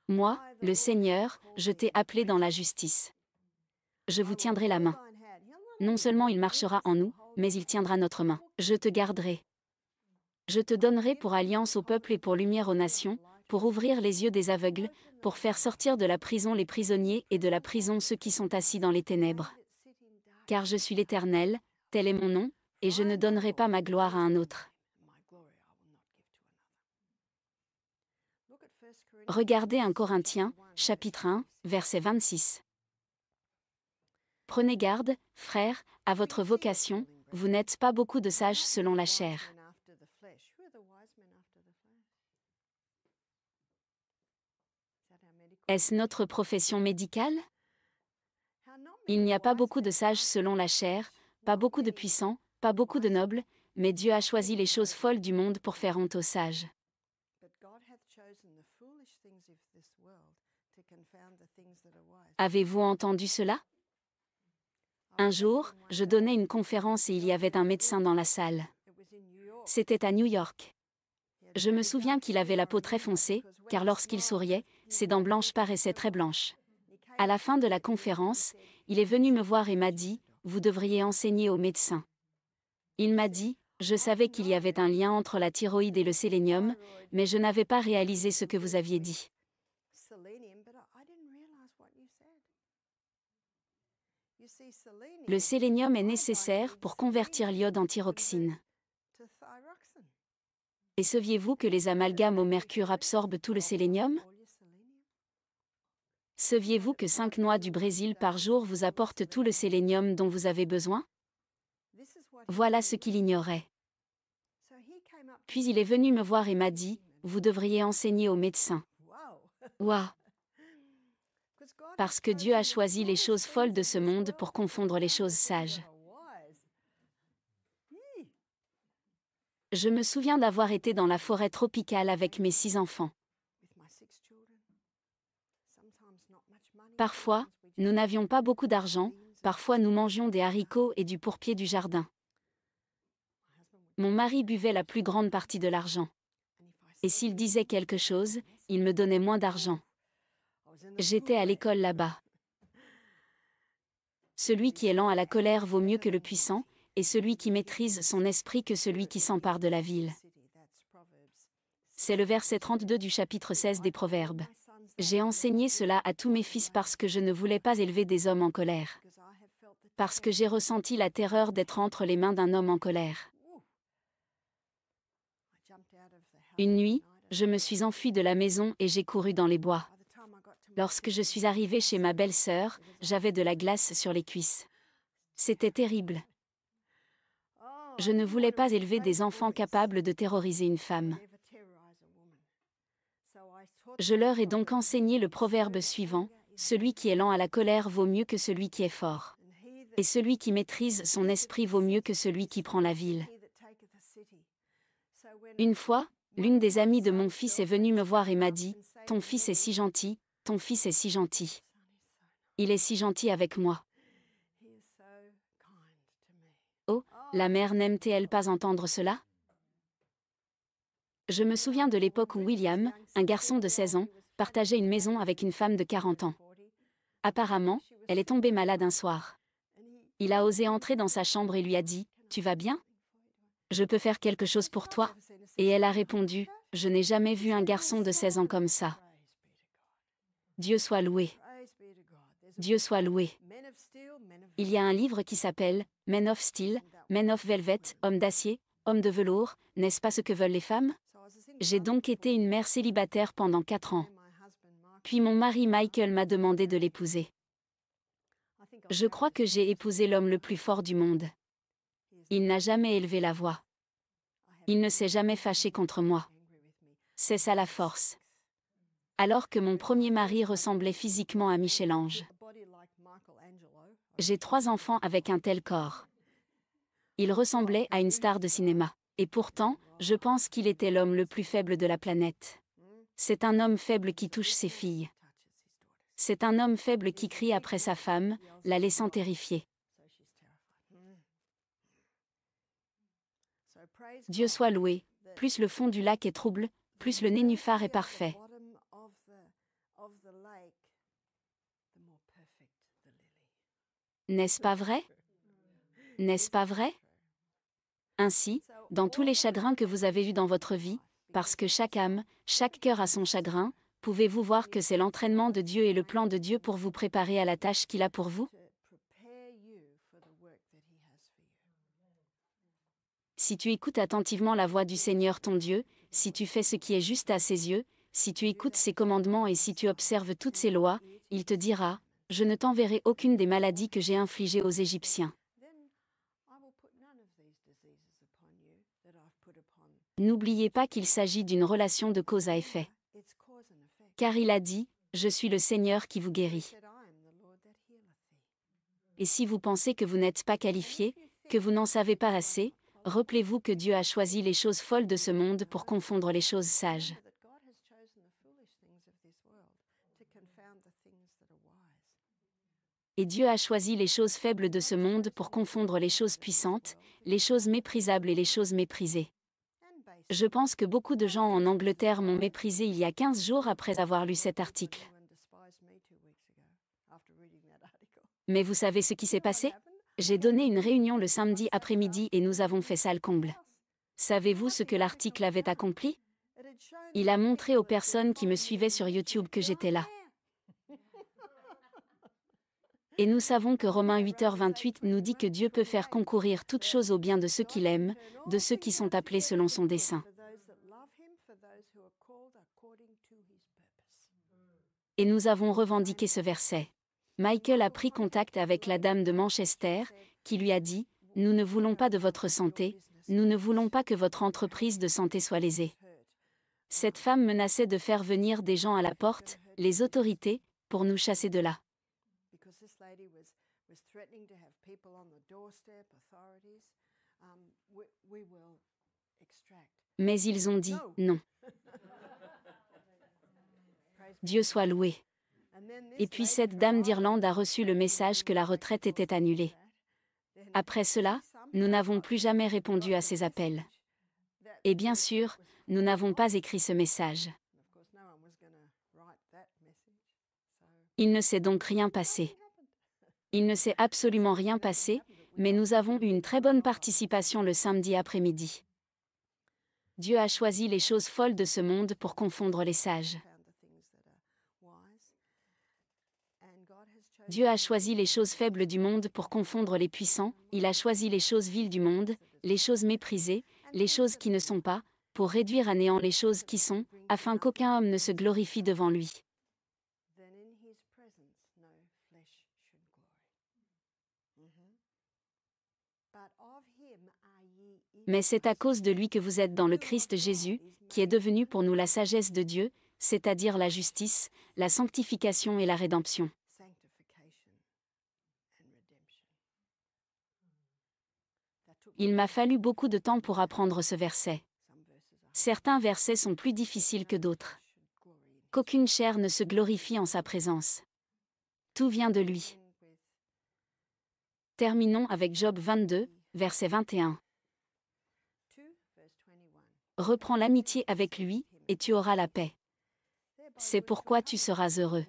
Moi, le Seigneur, je t'ai appelé dans la justice. Je vous tiendrai la main. Non seulement il marchera en nous, mais il tiendra notre main. Je te garderai. Je te donnerai pour alliance au peuple et pour lumière aux nations, pour ouvrir les yeux des aveugles, pour faire sortir de la prison les prisonniers et de la prison ceux qui sont assis dans les ténèbres. Car je suis l'Éternel, tel est mon nom, et je ne donnerai pas ma gloire à un autre. » Regardez 1 Corinthiens, chapitre 1, verset 26. Prenez garde, frères, à votre vocation, vous n'êtes pas beaucoup de sages selon la chair. Est-ce notre profession médicale? Il n'y a pas beaucoup de sages selon la chair, pas beaucoup de puissants, pas beaucoup de nobles, mais Dieu a choisi les choses folles du monde pour faire honte aux sages. Avez-vous entendu cela? Un jour, je donnais une conférence et il y avait un médecin dans la salle. C'était à New York. Je me souviens qu'il avait la peau très foncée, car lorsqu'il souriait, ses dents blanches paraissaient très blanches. À la fin de la conférence, il est venu me voir et m'a dit, « Vous devriez enseigner aux médecins. » Il m'a dit, « Je savais qu'il y avait un lien entre la thyroïde et le sélénium, mais je n'avais pas réalisé ce que vous aviez dit. » Le sélénium est nécessaire pour convertir l'iode en thyroxine. Et saviez-vous que les amalgames au mercure absorbent tout le sélénium? Saviez-vous que 5 noix du Brésil par jour vous apportent tout le sélénium dont vous avez besoin? Voilà ce qu'il ignorait. Puis il est venu me voir et m'a dit, « Vous devriez enseigner aux médecins. » Waouh! Parce que Dieu a choisi les choses folles de ce monde pour confondre les choses sages. Je me souviens d'avoir été dans la forêt tropicale avec mes 6 enfants. Parfois, nous n'avions pas beaucoup d'argent, parfois nous mangions des haricots et du pourpier du jardin. Mon mari buvait la plus grande partie de l'argent. Et s'il disait quelque chose, il me donnait moins d'argent. J'étais à l'école là-bas. Celui qui est lent à la colère vaut mieux que le puissant, et celui qui maîtrise son esprit que celui qui s'empare de la ville. C'est le verset 32 du chapitre 16 des Proverbes. J'ai enseigné cela à tous mes fils parce que je ne voulais pas élever des hommes en colère. Parce que j'ai ressenti la terreur d'être entre les mains d'un homme en colère. Une nuit, je me suis enfuie de la maison et j'ai couru dans les bois. Lorsque je suis arrivée chez ma belle-sœur, j'avais de la glace sur les cuisses. C'était terrible. Je ne voulais pas élever des enfants capables de terroriser une femme. Je leur ai donc enseigné le proverbe suivant, celui qui est lent à la colère vaut mieux que celui qui est fort. Et celui qui maîtrise son esprit vaut mieux que celui qui prend la ville. Une fois, l'une des amies de mon fils est venue me voir et m'a dit, « Ton fils est si gentil, ton fils est si gentil. Il est si gentil avec moi. » Oh, la mère n'aime-t-elle pas entendre cela? Je me souviens de l'époque où William, un garçon de 16 ans, partageait une maison avec une femme de 40 ans. Apparemment, elle est tombée malade un soir. Il a osé entrer dans sa chambre et lui a dit, « Tu vas bien? Je peux faire quelque chose pour toi? » Et elle a répondu, « Je n'ai jamais vu un garçon de 16 ans comme ça. » Dieu soit loué. Dieu soit loué. Il y a un livre qui s'appelle « Men of Steel, Men of Velvet, Homme d'acier, Homme de velours, n'est-ce pas ce que veulent les femmes ?» J'ai donc été une mère célibataire pendant 4 ans. Puis mon mari Michael m'a demandé de l'épouser. Je crois que j'ai épousé l'homme le plus fort du monde. Il n'a jamais élevé la voix. Il ne s'est jamais fâché contre moi. C'est ça la force. Alors que mon premier mari ressemblait physiquement à Michel-Ange. J'ai 3 enfants avec un tel corps. Il ressemblait à une star de cinéma. Et pourtant, je pense qu'il était l'homme le plus faible de la planète. C'est un homme faible qui touche ses filles. C'est un homme faible qui crie après sa femme, la laissant terrifiée. Dieu soit loué, plus le fond du lac est trouble, plus le nénuphar est parfait. N'est-ce pas vrai? N'est-ce pas vrai? Ainsi, dans tous les chagrins que vous avez eus dans votre vie, parce que chaque âme, chaque cœur a son chagrin, pouvez-vous voir que c'est l'entraînement de Dieu et le plan de Dieu pour vous préparer à la tâche qu'il a pour vous? Si tu écoutes attentivement la voix du Seigneur ton Dieu, si tu fais ce qui est juste à ses yeux, si tu écoutes ses commandements et si tu observes toutes ses lois, il te dira, « Je ne t'enverrai aucune des maladies que j'ai infligées aux Égyptiens. » N'oubliez pas qu'il s'agit d'une relation de cause à effet. Car il a dit, « Je suis le Seigneur qui vous guérit. » Et si vous pensez que vous n'êtes pas qualifié, que vous n'en savez pas assez, rappelez-vous que Dieu a choisi les choses folles de ce monde pour confondre les choses sages. Et Dieu a choisi les choses faibles de ce monde pour confondre les choses puissantes, les choses méprisables et les choses méprisées. Je pense que beaucoup de gens en Angleterre m'ont méprisé il y a 15 jours après avoir lu cet article. Mais vous savez ce qui s'est passé? J'ai donné une réunion le samedi après-midi et nous avons fait salle comble. Savez-vous ce que l'article avait accompli? Il a montré aux personnes qui me suivaient sur YouTube que j'étais là. Et nous savons que Romains 8h28 nous dit que Dieu peut faire concourir toutes choses au bien de ceux qu'il aime, de ceux qui sont appelés selon son dessein. Et nous avons revendiqué ce verset. Michael a pris contact avec la dame de Manchester, qui lui a dit, « Nous ne voulons pas de votre santé, nous ne voulons pas que votre entreprise de santé soit lésée. » Cette femme menaçait de faire venir des gens à la porte, les autorités, pour nous chasser de là. Mais ils ont dit non. Dieu soit loué. Et puis cette dame d'Irlande a reçu le message que la retraite était annulée. Après cela, nous n'avons plus jamais répondu à ses appels. Et bien sûr, nous n'avons pas écrit ce message. Il ne s'est donc rien passé. Il ne s'est absolument rien passé, mais nous avons eu une très bonne participation le samedi après-midi. Dieu a choisi les choses folles de ce monde pour confondre les sages. Dieu a choisi les choses faibles du monde pour confondre les puissants, il a choisi les choses viles du monde, les choses méprisées, les choses qui ne sont pas, pour réduire à néant les choses qui sont, afin qu'aucun homme ne se glorifie devant lui. Mais c'est à cause de lui que vous êtes dans le Christ Jésus, qui est devenu pour nous la sagesse de Dieu, c'est-à-dire la justice, la sanctification et la rédemption. Il m'a fallu beaucoup de temps pour apprendre ce verset. Certains versets sont plus difficiles que d'autres. Qu'aucune chair ne se glorifie en sa présence. Tout vient de lui. Terminons avec Job 22, verset 21. Reprends l'amitié avec lui, et tu auras la paix. C'est pourquoi tu seras heureux.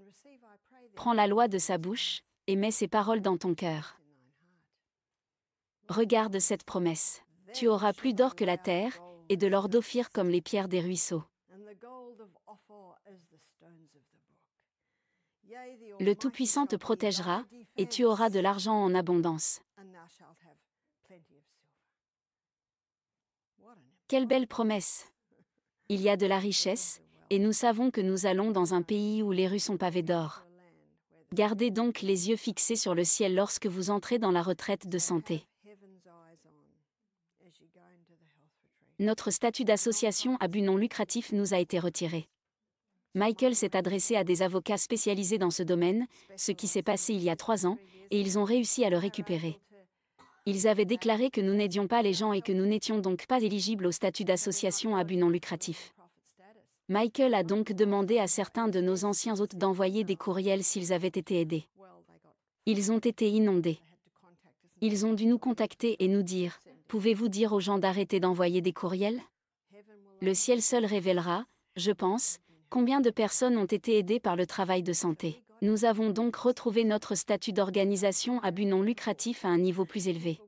Prends la loi de sa bouche, et mets ses paroles dans ton cœur. Regarde cette promesse. Tu auras plus d'or que la terre, et de l'or d'Ophir comme les pierres des ruisseaux. Le Tout-Puissant te protégera, et tu auras de l'argent en abondance. Quelle belle promesse! Il y a de la richesse, et nous savons que nous allons dans un pays où les rues sont pavées d'or. Gardez donc les yeux fixés sur le ciel lorsque vous entrez dans la retraite de santé. Notre statut d'association à but non lucratif nous a été retiré. Michael s'est adressé à des avocats spécialisés dans ce domaine, ce qui s'est passé il y a 3 ans, et ils ont réussi à le récupérer. Ils avaient déclaré que nous n'aidions pas les gens et que nous n'étions donc pas éligibles au statut d'association à but non lucratif. Michael a donc demandé à certains de nos anciens hôtes d'envoyer des courriels s'ils avaient été aidés. Ils ont été inondés. Ils ont dû nous contacter et nous dire « Pouvez-vous dire aux gens d'arrêter d'envoyer des courriels ?» Le ciel seul révélera, je pense, combien de personnes ont été aidées par le travail de santé. Nous avons donc retrouvé notre statut d'organisation à but non lucratif à un niveau plus élevé.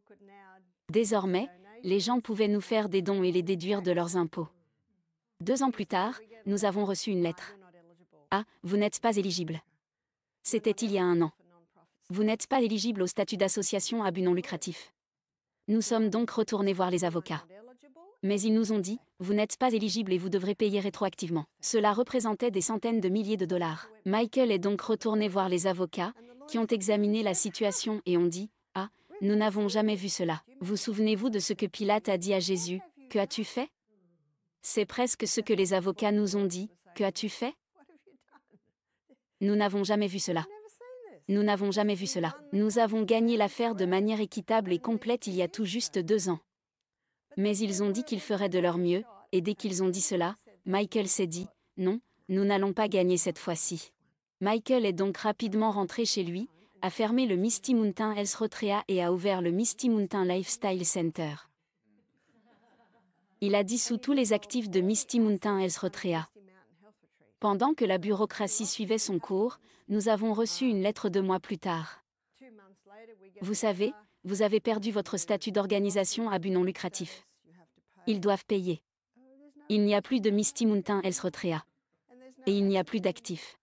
Désormais, les gens pouvaient nous faire des dons et les déduire de leurs impôts. 2 ans plus tard, nous avons reçu une lettre. Ah, vous n'êtes pas éligible. C'était il y a 1 an. Vous n'êtes pas éligible au statut d'association à but non lucratif. Nous sommes donc retournés voir les avocats. Mais ils nous ont dit, vous n'êtes pas éligible et vous devrez payer rétroactivement. Cela représentait des centaines de milliers de dollars. Michael est donc retourné voir les avocats, qui ont examiné la situation et ont dit, ah, nous n'avons jamais vu cela. Vous souvenez-vous de ce que Pilate a dit à Jésus, que as-tu fait? C'est presque ce que les avocats nous ont dit, que as-tu fait? Nous n'avons jamais vu cela. Nous n'avons jamais vu cela. Nous avons gagné l'affaire de manière équitable et complète il y a tout juste 2 ans. Mais ils ont dit qu'ils feraient de leur mieux, et dès qu'ils ont dit cela, Michael s'est dit, non, nous n'allons pas gagner cette fois-ci. Michael est donc rapidement rentré chez lui, a fermé le Misty Mountain Health Retreat et a ouvert le Misty Mountain Lifestyle Center. Il a dissous tous les actifs de Misty Mountain Health Retreat. Pendant que la bureaucratie suivait son cours, nous avons reçu une lettre 2 mois plus tard. Vous savez, vous avez perdu votre statut d'organisation à but non lucratif. Ils doivent payer. Il n'y a plus de Misty Mountain Health Retreat. Et il n'y a plus d'actifs.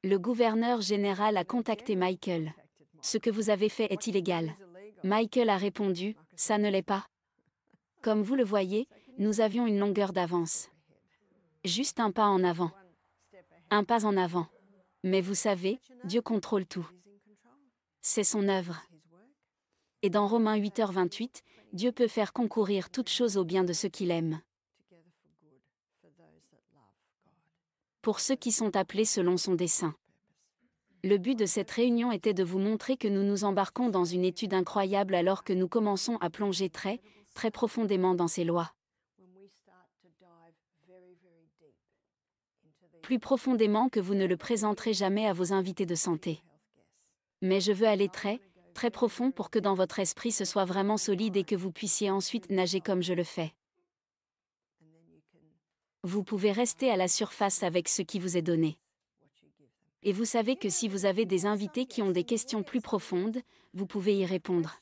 Le gouverneur général a contacté Michael. Ce que vous avez fait est illégal. Michael a répondu, ça ne l'est pas. Comme vous le voyez, nous avions une longueur d'avance. Juste un pas en avant. Un pas en avant. Mais vous savez, Dieu contrôle tout. C'est son œuvre. Et dans Romains 8h28, Dieu peut faire concourir toutes choses au bien de ceux qu'il aime. Pour ceux qui sont appelés selon son dessein. Le but de cette réunion était de vous montrer que nous nous embarquons dans une étude incroyable alors que nous commençons à plonger très profondément dans ces lois. plus profondément que vous ne le présenterez jamais à vos invités de santé. Mais je veux aller très, très profond pour que dans votre esprit ce soit vraiment solide et que vous puissiez ensuite nager comme je le fais. Vous pouvez rester à la surface avec ce qui vous est donné. Et vous savez que si vous avez des invités qui ont des questions plus profondes, vous pouvez y répondre.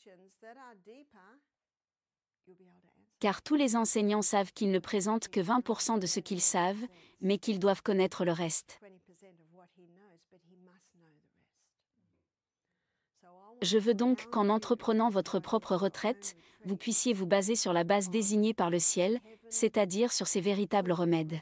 Car tous les enseignants savent qu'ils ne présentent que 20% de ce qu'ils savent, mais qu'ils doivent connaître le reste. Je veux donc qu'en entreprenant votre propre retraite, vous puissiez vous baser sur la base désignée par le ciel, c'est-à-dire sur ses véritables remèdes.